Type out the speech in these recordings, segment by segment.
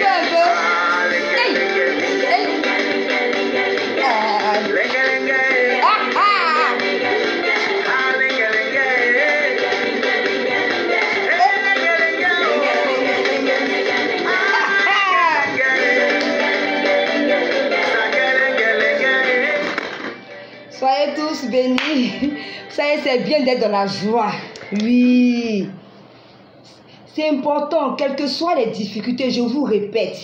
fais un peu. Hey. Soyez tous bénis. Vous savez, c'est bien d'être dans la joie. Oui. C'est important, quelles que soient les difficultés, je vous répète,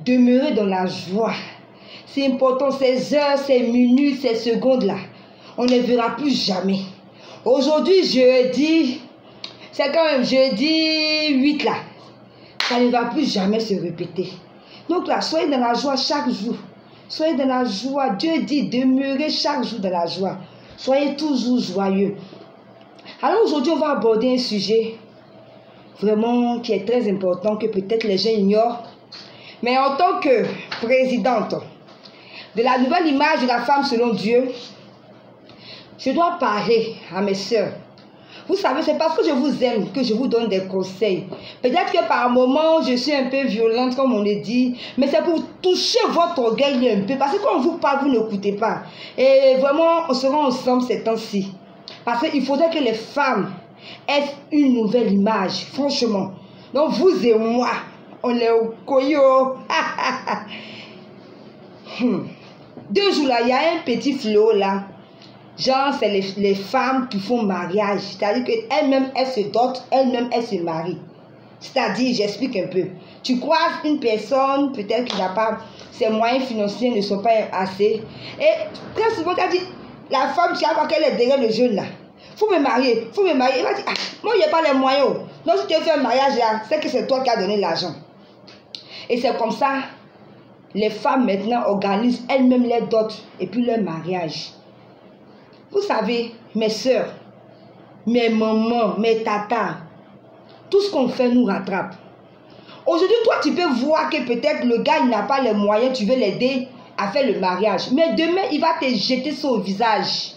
demeurez dans la joie. C'est important, ces heures, ces minutes, ces secondes-là, on ne verra plus jamais. Aujourd'hui, jeudi, c'est quand même jeudi 8 là. Ça ne va plus jamais se répéter. Donc là, soyez dans la joie chaque jour. Soyez dans la joie. Dieu dit, demeurez chaque jour dans la joie. Soyez toujours joyeux. Alors aujourd'hui, on va aborder un sujet vraiment qui est très important, que peut-être les gens ignorent. Mais en tant que présidente de la nouvelle image de la femme selon Dieu, je dois parler à mes sœurs. Vous savez, c'est parce que je vous aime que je vous donne des conseils. Peut-être que par moments, je suis un peu violente, comme on le dit, mais c'est pour toucher votre orgueil un peu. Parce que quand on vous parle, vous n'écoutez pas. Et vraiment, on sera ensemble ces temps-ci. Parce qu'il faudrait que les femmes aient une nouvelle image, franchement. Donc, vous et moi, on est au Koyo. 2 jours là, il y a un petit flot là. Genre, c'est les femmes qui font mariage. C'est-à-dire qu'elles-mêmes, elles se dotent, elles-mêmes, elles se marient. C'est-à-dire, j'explique un peu. Tu croises une personne, peut-être qu'il n'a pas, ses moyens financiers ne sont pas assez. Et très souvent, tu as dit, la femme, tu vois qu'elle est derrière le jeune là. Faut me marier, faut me marier. Il va dire, ah, moi, il n'y a pas les moyens. Donc, si tu veux faire un mariage là, c'est que c'est toi qui as donné l'argent. Et c'est comme ça, les femmes maintenant organisent elles-mêmes les dots et puis leur mariage. Vous savez, mes soeurs, mes mamans, mes tatas, tout ce qu'on fait nous rattrape. Aujourd'hui, toi, tu peux voir que peut-être le gars, il n'a pas les moyens, tu veux l'aider à faire le mariage. Mais demain, il va te jeter ça au visage.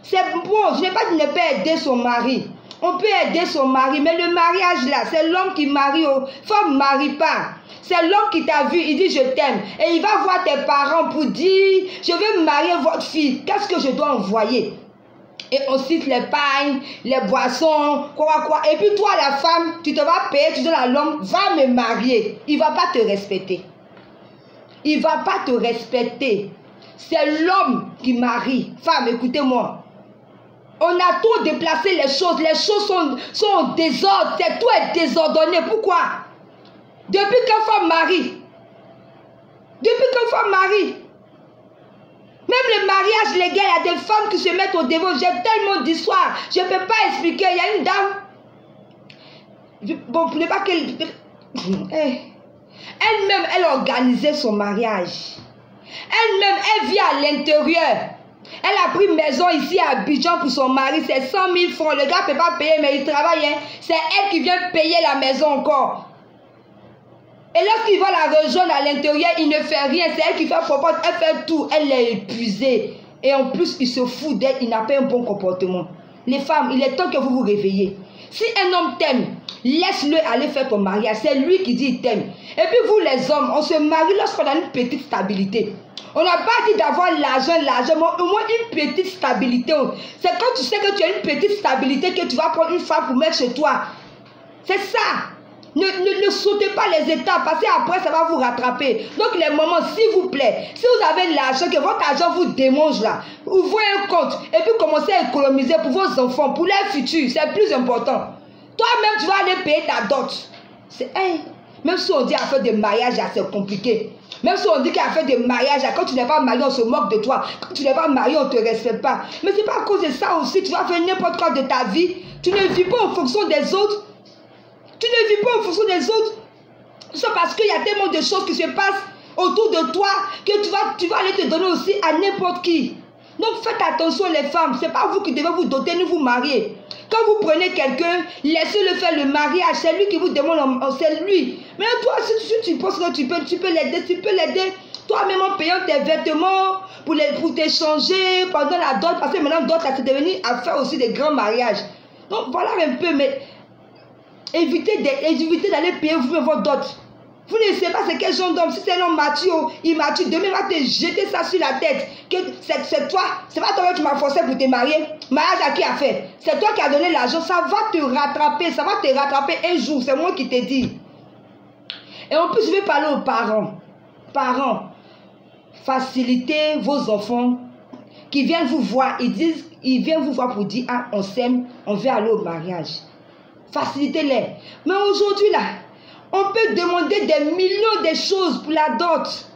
C'est bon, je n'ai pas dit ne pas aider son mari. On peut aider son mari, mais le mariage là, c'est l'homme qui marie. Femme ne marie pas. C'est l'homme qui t'a vu, il dit je t'aime. Et il va voir tes parents pour dire, je veux marier votre fille. Qu'est-ce que je dois envoyer? Et ensuite les pains, les boissons, quoi. Et puis toi la femme, tu te vas payer, tu dis à l'homme, va me marier. Il ne va pas te respecter. Il ne va pas te respecter. C'est l'homme qui marie. Femme, écoutez-moi. On a tout déplacé les choses. Les choses sont en désordre. Tout est désordonné. Pourquoi? Depuis qu'une femme marie, même le mariage légal, il y a des femmes qui se mettent au devant. J'ai tellement d'histoires, je ne peux pas expliquer. Il y a une dame, bon, pour ne pas qu'elle... Elle-même, elle organisait son mariage. Elle-même, elle vit à l'intérieur. Elle a pris maison ici à Abidjan pour son mari. C'est 100 000 francs. Le gars ne peut pas payer, mais il travaille. Hein. C'est elle qui vient payer la maison encore. Et lorsqu'il va la rejoindre à l'intérieur, il ne fait rien. C'est elle qui fait propos. Elle fait tout. Elle est épuisée. Et en plus, il se fout d'elle. Il n'a pas un bon comportement. Les femmes, il est temps que vous vous réveillez. Si un homme t'aime, laisse-le aller faire ton mariage. C'est lui qui dit il t'aime. Et puis vous les hommes, on se marie lorsqu'on a une petite stabilité. On n'a pas dit d'avoir l'argent, mais au moins une petite stabilité. C'est quand tu sais que tu as une petite stabilité que tu vas prendre une femme pour mettre chez toi. C'est ça. Ne sautez pas les étapes parce qu'après ça va vous rattraper. Donc les mamans, s'il vous plaît, si vous avez l'argent, que votre argent vous démange là, ouvrez un compte et puis commencez à économiser pour vos enfants, pour leur futur. C'est plus important. Toi-même, tu vas aller payer ta dot. Même si on dit à faire de mariage, c'est compliqué. Même si on dit qu'à faire de mariage, quand tu n'es pas marié, on se moque de toi. Quand tu n'es pas marié, on ne te respecte pas. Mais c'est pas à cause de ça aussi. Tu vas faire n'importe quoi de ta vie. Tu ne vis pas en fonction des autres. Tu ne vis pas en fonction des autres. C'est parce qu'il y a tellement de choses qui se passent autour de toi que tu vas aller te donner aussi à n'importe qui. Donc faites attention les femmes. Ce n'est pas vous qui devez vous doter ni vous marier. Quand vous prenez quelqu'un, laissez-le faire le mariage. C'est lui qui vous demande, c'est lui. Mais toi, si tu penses que tu peux l'aider. Toi-même en payant tes vêtements pour t'échanger pendant la dot. Parce que maintenant, dot, c'est devenu à faire aussi des grands mariages. Donc voilà un peu, mais évitez d'aller payer vous-même votre dot. Vous ne savez pas c'est quel genre d'homme. Si c'est un homme mature, immature, demain il va te jeter ça sur la tête. Que c'est toi, c'est pas toi que tu m'as forcé pour te marier. Mariage à qui a fait? C'est toi qui as donné l'argent. Ça va te rattraper. Ça va te rattraper un jour. C'est moi qui te dis. Et en plus, je vais parler aux parents. Parents, facilitez vos enfants qui viennent vous voir. Ils viennent vous voir pour dire, ah, on s'aime, on veut aller au mariage. Facilitez-les. Mais aujourd'hui, là, on peut demander des millions de choses pour la dot.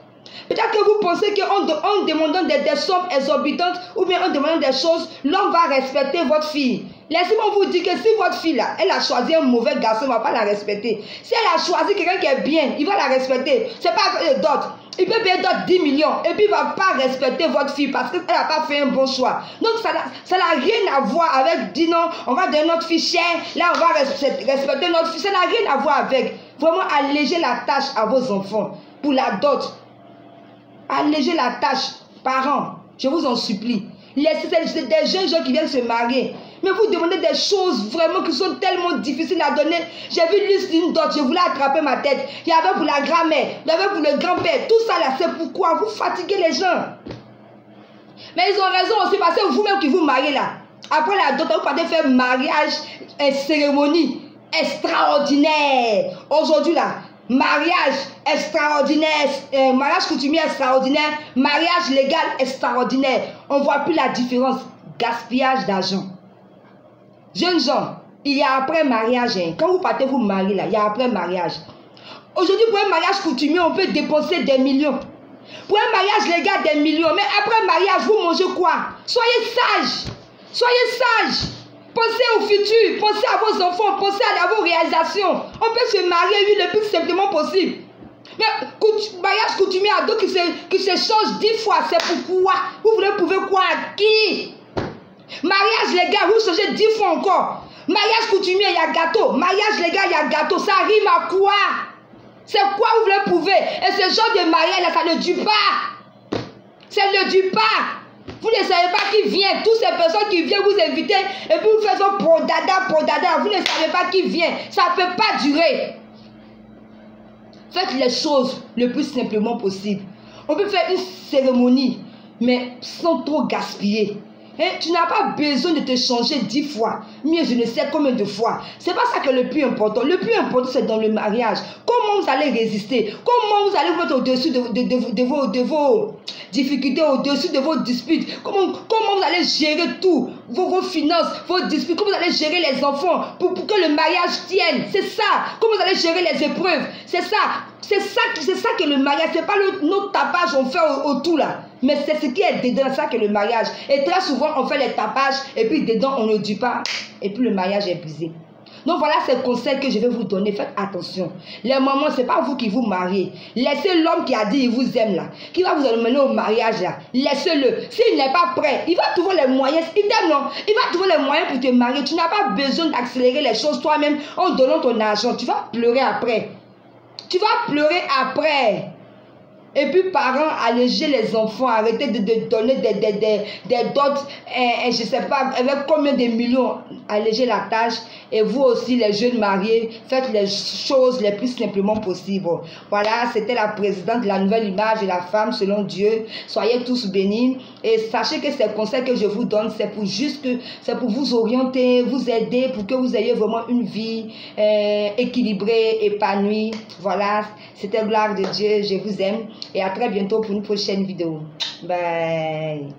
Peut-être que vous pensez qu'en demandant des sommes exorbitantes ou bien en demandant des choses, l'homme va respecter votre fille. Laissez-moi vous dire que si votre fille là, elle a choisi un mauvais garçon, il ne va pas la respecter. Si elle a choisi quelqu'un qui est bien, il va la respecter. Ce n'est pas avec dot. Il peut payer d'autres 10 millions et puis il ne va pas respecter votre fille parce qu'elle n'a pas fait un bon choix. Donc ça n'a rien à voir avec dire non, on va donner notre fille chère, là on va respecter notre fille. Ça n'a rien à voir avec. Vraiment alléger la tâche à vos enfants pour la dot. Alléger la tâche, parents, je vous en supplie. Laissez des jeunes gens qui viennent se marier. Mais vous demandez des choses vraiment qui sont tellement difficiles à donner. J'ai vu liste d'une dot, je voulais attraper ma tête. Il y avait pour la grand-mère, il y avait pour le grand-père. Tout ça là, c'est pourquoi vous fatiguez les gens. Mais ils ont raison aussi parce que vous-même qui vous mariez là, après la dot, vous partez faire mariage, une cérémonie extraordinaire. Aujourd'hui là, mariage extraordinaire, mariage coutumier extraordinaire, mariage légal extraordinaire. On ne voit plus la différence. Gaspillage d'argent. Jeunes gens, il y a après mariage. Hein. Quand vous partez vous marier là, il y a après mariage. Aujourd'hui, pour un mariage coutumier, on peut dépenser des millions. Pour un mariage légal, des millions. Mais après mariage, vous mangez quoi? Soyez sages. Soyez sages. Pensez au futur. Pensez à vos enfants. Pensez à vos réalisations. On peut se marier, oui, le plus simplement possible. Mais mariage coutumier à deux qui se change 10 fois, c'est pourquoi? Vous voulez prouver quoi à qui? Mariage légal, vous changez 10 fois encore. Mariage coutumier, il y a gâteau. Mariage légal, il y a gâteau. Ça rime à quoi? C'est quoi vous voulez prouver? Et ce genre de mariage là, ça ne dure pas. Ça ne dure pas. Vous ne savez pas qui vient. Toutes ces personnes qui viennent vous inviter et puis vous faites un prodada. Vous ne savez pas qui vient. Ça ne peut pas durer. Faites les choses le plus simplement possible. On peut faire une cérémonie, mais sans trop gaspiller. Hein? Tu n'as pas besoin de te changer 10 fois, mieux je ne sais combien de fois. C'est pas ça que le plus important. Le plus important, c'est dans le mariage. Comment vous allez résister? Comment vous allez vous mettre au-dessus de vos difficultés, au-dessus de vos disputes? Comment vous allez gérer tout? Vos finances, vos disputes, comment vous allez gérer les enfants pour que le mariage tienne? C'est ça. Comment vous allez gérer les épreuves? C'est ça. C'est ça que le mariage, c'est pas notre tapage on fait autour là. Mais c'est ce qui est dedans, ça que le mariage. Et très souvent, on fait les tapages et puis dedans, on ne dit pas. Et puis le mariage est brisé. Donc voilà ces conseils que je vais vous donner. Faites attention. Les mamans, ce n'est pas vous qui vous mariez. Laissez l'homme qui a dit il vous aime là, qui va vous emmener au mariage là. Laissez-le. S'il n'est pas prêt, il va trouver les moyens. Il t'aime non? Il va trouver les moyens pour te marier. Tu n'as pas besoin d'accélérer les choses toi-même en donnant ton argent. Tu vas pleurer après. Tu vas pleurer après. Et puis, parents, allégez les enfants. Arrêtez de donner des dots, je ne sais pas, avec combien de millions. Allégez la tâche. Et vous aussi, les jeunes mariés, faites les choses les plus simplement possibles. Voilà, c'était la présidente de la nouvelle image de la femme selon Dieu. Soyez tous bénis. Et sachez que ces conseils que je vous donne, c'est pour vous orienter, vous aider, pour que vous ayez vraiment une vie équilibrée, épanouie. Voilà, c'était gloire de Dieu. Je vous aime. Et à très bientôt pour une prochaine vidéo. Bye.